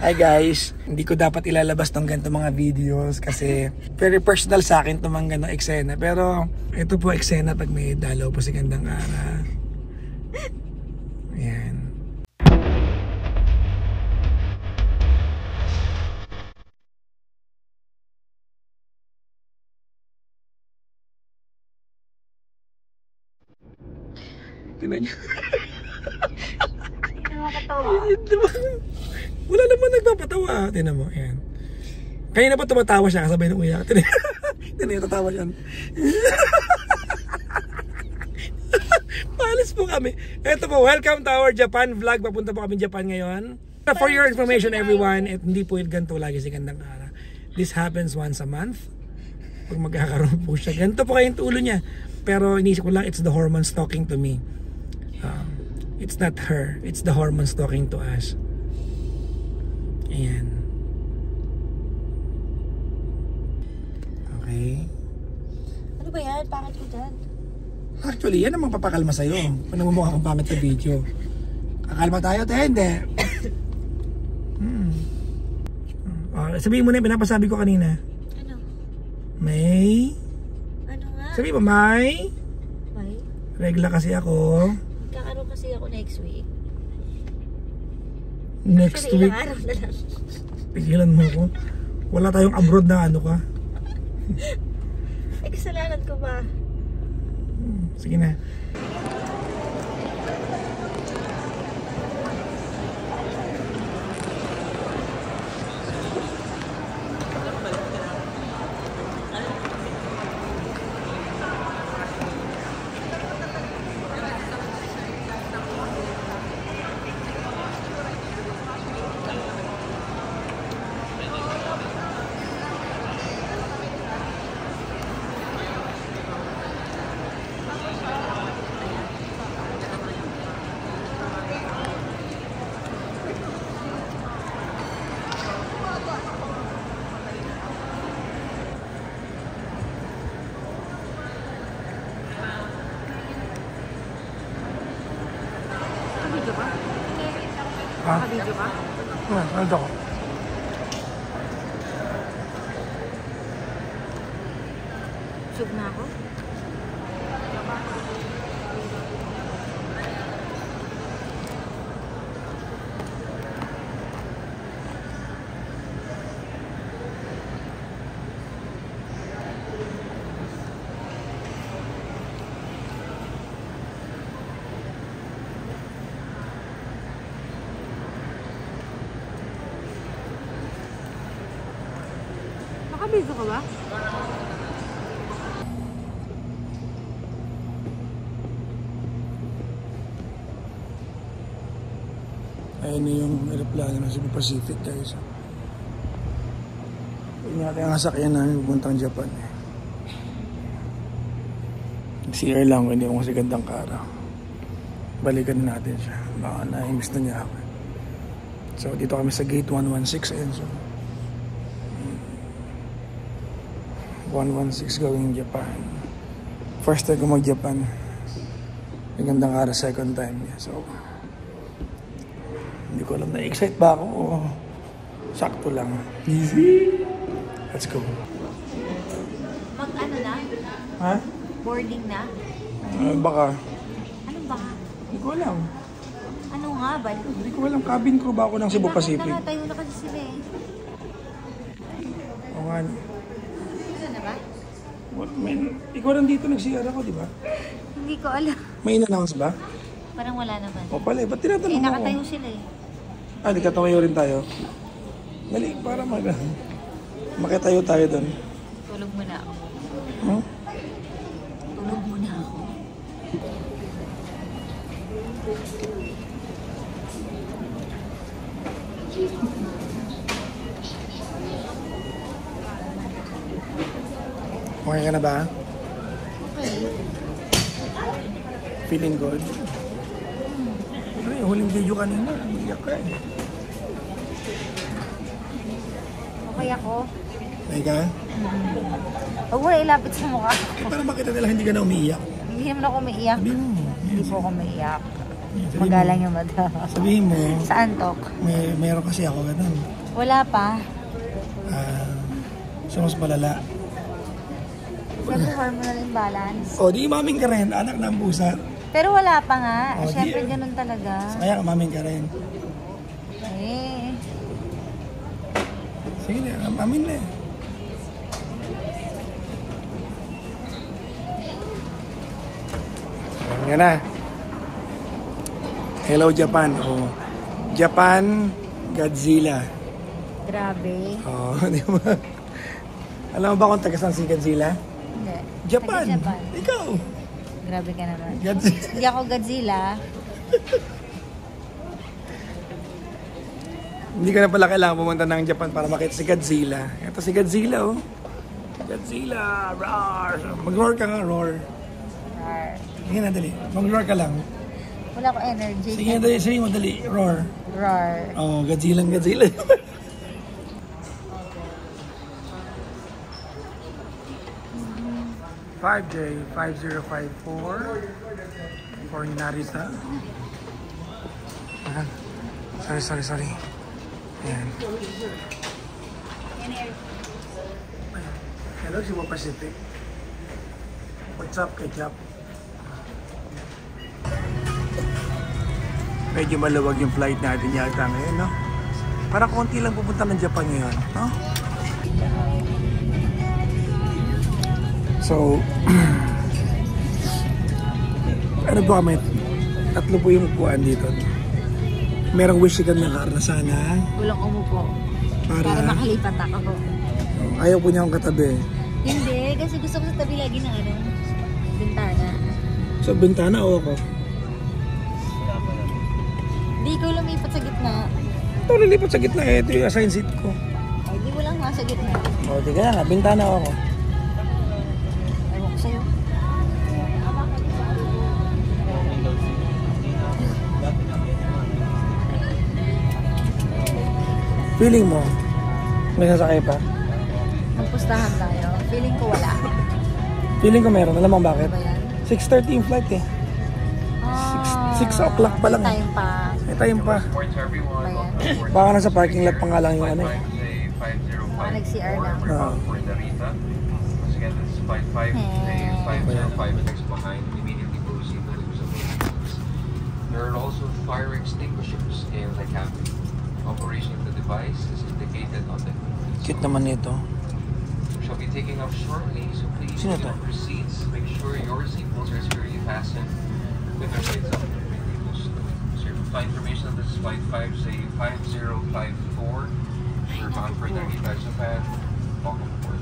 Hi guys, hindi ko dapat ilalabas tong ganito mga videos kasi very personal sa akin itong mga ganong eksena. Pero ito po eksena pag may dalaw po si Gandang Ara. Ayan. Tignan niyo. Hindi nakakatawa. Wala naman nagpapatawa. Tignan mo, ayan. Kanina pa tumatawa siya kasabay ng uyak. Tignan niyo, tatawa siya. Palis po kami. Ito po, welcome to our Japan vlog. Papunta po kami Japan ngayon. For your information everyone, hindi po ganito lagi si Gandang Ara. This happens once a month. Pag magkakaroon po siya. Ganito po kayong ulo niya. Pero inisip ko lang, it's the hormones talking to me. It's not her. It's the hormones talking to us. Ayan. Okay. Ano ba yan? Pangit ko dyan. Actually, yan ang magpapakalma sa'yo. Kung namumukha kang pangit sa video. Kakalma tayo, tayo hindi. Sabihin mo na yung pinapasabi ko kanina. Ano? May... Ano nga? Sabihin mo, may... May? Regla kasi ako. Magkakaroon kasi ako next week. Next Actually, week. ilang araw na lang. Pigilan mo ko. Wala tayong abroad na ano ka. Ay, kasalanan ko ba? Sige na. Video ka? Ha? Video ka? Ano ko? Sub na ako? Nakabidyo ka ba? Ayun na yung aeroplano ng Cebu Pacific guys. Yun natin ang sasakyan namin pupuntang Japan. CR lang, hindi ko kasi Gandang Ara. Balikan na natin siya. Baka na-imiss na niya ako. So dito kami sa gate 116. Ayun, so 116 going Japan. First time ko mag-Japan. Yung Gandang Ara, second time niya. So hindi ko alam, na-excite ba ako o sakto lang. Easy. Let's go. Mag-ano na? Ha? Boarding na? Baka. Ano ba? Hindi ko alam. Ano nga ba? Hindi ko alam. Cabin crew ba ako ng Cebu Pacific? Nakatayo na kasi sila eh. O nga. Ano na ba? Ikaw nandito nag-CR ako, di ba? Hindi ko alam. May in-announce ba? Parang wala naman. O pala, ba't tinatanong Eh, mo nakatayo ako? sila eh. Di katawayo rin tayo. Dali, para makitayo tayo doon. Tulog muna ako. Huh? Tulog muna ako. Okay ka na ba? Okay. Feeling good? Ay, huling video kanina. Iyak ka eh. Okay ako. Okay ka? Huwag mo na ilapit sa mukha ko. Para makita nila hindi ka na umiiyak. Hindi naman ako umiiyak. Sabi mo. Hindi po ako umiiyak. Magalang yung mata. Sabihin mo, Saan, Tok? mayroon kasi ako ganun. Wala pa. So mas malala. Siyempre, hormonal imbalance. O, di maming ka rin, anak ng pusa. Pero wala pa nga. Oh, Siyempre, di- ganun talaga. Kaya maming ka rin. Eh. Sige na, amin na. Yan na. Hello Japan. Oh. Japan Godzilla. Grabe. Oh, di ba? Alam mo ba kung taga saan si Godzilla? Hindi. Japan. Taga-Japan. Ikaw. Grabe ka naman. Godzilla. Hindi ako Godzilla. Hindi ka na pala kailangan pumunta ng Japan para makita si Godzilla. Ito si Godzilla, oh. Godzilla, roar. Mag-roar ka nga, roar. Rar. Sige na, dali. Mag-roar ka lang. Wala ko energy. Sige na, dali. Sige mo, dali. Roar. Rar. Oh, Godzilla, Godzilla. $5J5054 for Narita. Sorry. Ayan. Hello, Cebu Pacific. What's up, ketchup? Medyo maluwag yung flight natin yata ngayon, no? Para konti lang pupunta ng Japan ngayon, no? So, ano po kami? 3 po yung upuan dito. Merong wish ka na sana. Walang umupo. Para makalipat ako. Ayaw po niya akong katabi. Hindi, kasi gusto ko sa tabi lagi ng bintana. So, bintana o ako? Hindi ko lumipat sa gitna. Ito, lilipat sa gitna eh. Ito yung assigned seat ko. Ay, di mo lang nga sa gitna. O, di kaya nga. Bintana o ako. Ewan ko sa'yo. Feeling mo, may sasakay pa? Magpustahan tayo. Feeling ko wala. Feeling ko meron. Alam mo bakit? Ano ba yan? 6:30 yung flight eh. 6 o'clock pa lang. May time pa. May time pa. Ba yan? Baka nasa parking lot pa nga lang yung ano eh. Baka nag-CR lang. Oo. Once again, this is flight 5J505 next behind. Immediately proceed to the use of vehicles. There are also fire extinguishers in the cabin. Operation of the device is indicated on the Cute naman nito. We shall be taking off shortly, so please Sino get to? off your seats. Make sure your seatbelts are securely fastened with their lights up. So your flight information on this is flight 5J5054. We're bound for Narita, Japan. Welcome aboard.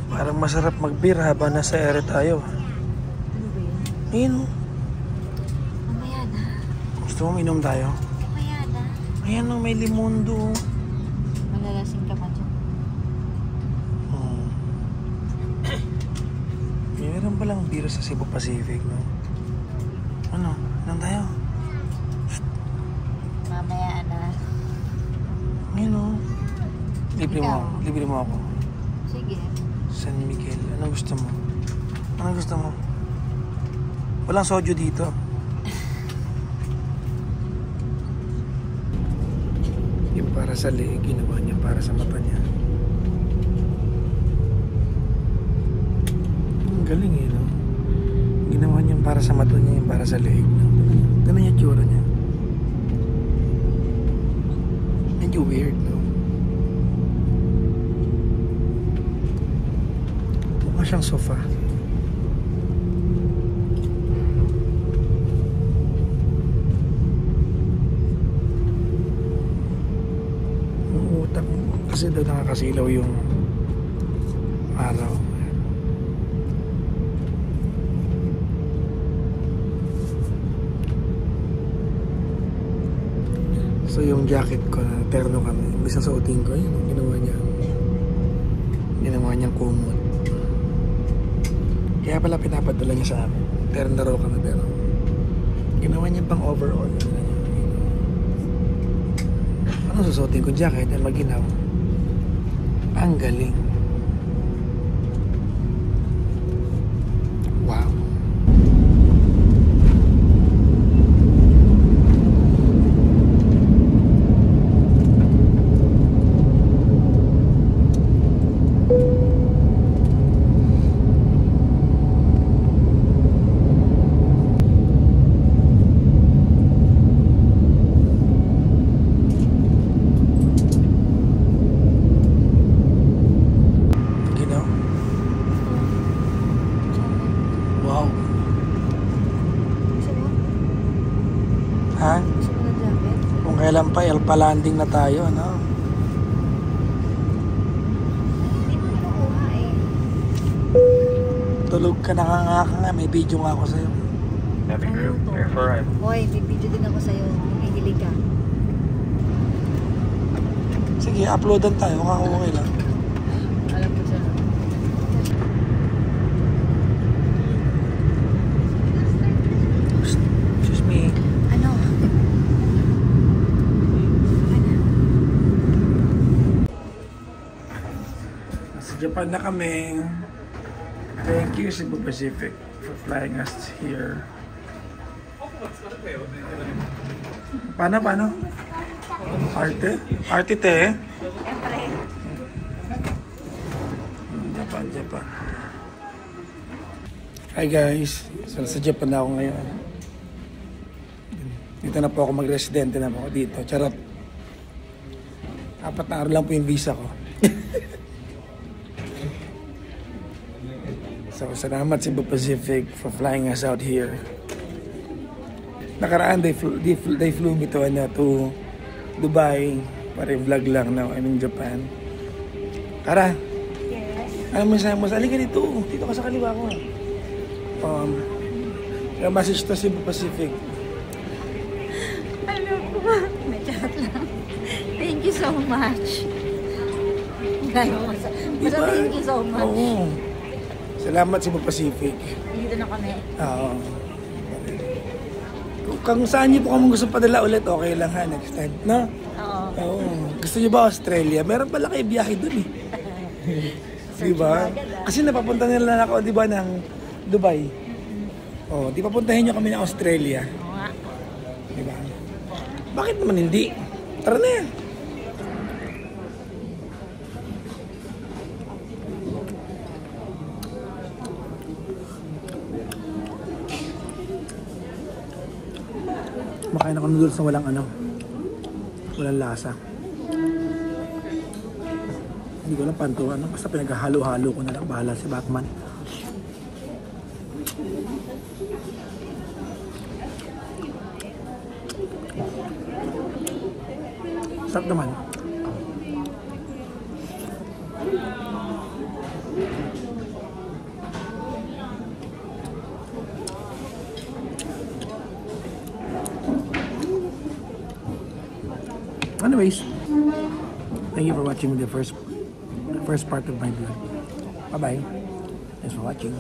Parang masarap mag-beer habang nasa ere tayo. Ano ba yun? Ayun. Mamaya na. Gusto mo minom tayo? Mamaya na. Ayan o, may limondo. Malalasing ka pa dyan. Hmm. Meron palang beer sa Cebu Pacific, no? Ano? Inom tayo? Mamaya na. Ayun o. Libre mo Ikaw? ako. Libre mo ako. Sige. San Miguel. Ano gusto mo? Ano gusto mo? Walang soju dito. Yung para sa leeg, ginawa niya para sa mata niya. Ang galing eh, no? Ginawa niya para sa mata niya, yung para sa leeg. No? Ganun yung tsura niya. Medyo weird, no? Mukha siyang sofa. Ang utak kasi daw nakakasilaw yung araw. So yung jacket ko na terno kami, imbis na suotin ko, yun, ginawa niyang kumot. Kaya pala pinapadala niya sa amin. Mag-turn na raw kami pero ginawa niya pang overall. Ano susuotin ko? Jacket at maginaw. Ang galing. Wow. Wow. Ha? Gusto mo na jacket? Kung kailan pa, pa-landing na tayo, ano? Hindi mo kinukuha eh. Tulog ka na nga, may video nga ako sa'yo. Happy crew, prepare for arrival. Hoy, may video din ako sa'yo. Nakikilig ka. Sige, uploadan tayo, kung okay lang. Alam ko siya. Excuse me. Ano? Sa Japan na kami. Thank you, Cebu Pacific, for flying us here. Paano? Arte? Arte te? Siyempre. Japan. Hi guys. So, sa Japan na ako ngayon. Dito na po ako mag-residente na po ako dito. Charot. 4 na araw lang po yung visa ko. So, salamat Cebu Pacific for flying us out here. Nakaraan, they flew me to Dubai para i-vlog lang now. I'm in Japan. Tara. Yes. Alam mo sa'yo mo, halika dito. Dito ka sa kaliwa ko. Yung message to Cebu Pacific. Ano po? May chat lang. Thank you so much. Basta thank you so much. Oo. Salamat Cebu Pacific. Dito na kami. Oo. Kung saan niyo po kami gusto padala ulit, okay lang ha, next time. No? Oo. Oo. Gusto niyo ba Australia? Meron pala kayo biyahe dun eh. Diba? Kasi napapunta nila ako, diba, ng Dubai. Oh, di papuntahin niyo kami ng Australia. Oo nga. Diba? Bakit naman hindi? Tara na yan. Makain ako noodles na walang lasa. Hindi ko lang pantuan. Basta pinaghalo-halo ko na lang. Bahala si Batman. Sarap naman. Anyways, thank you for watching the first part of my vlog. Bye-bye. Thanks for watching.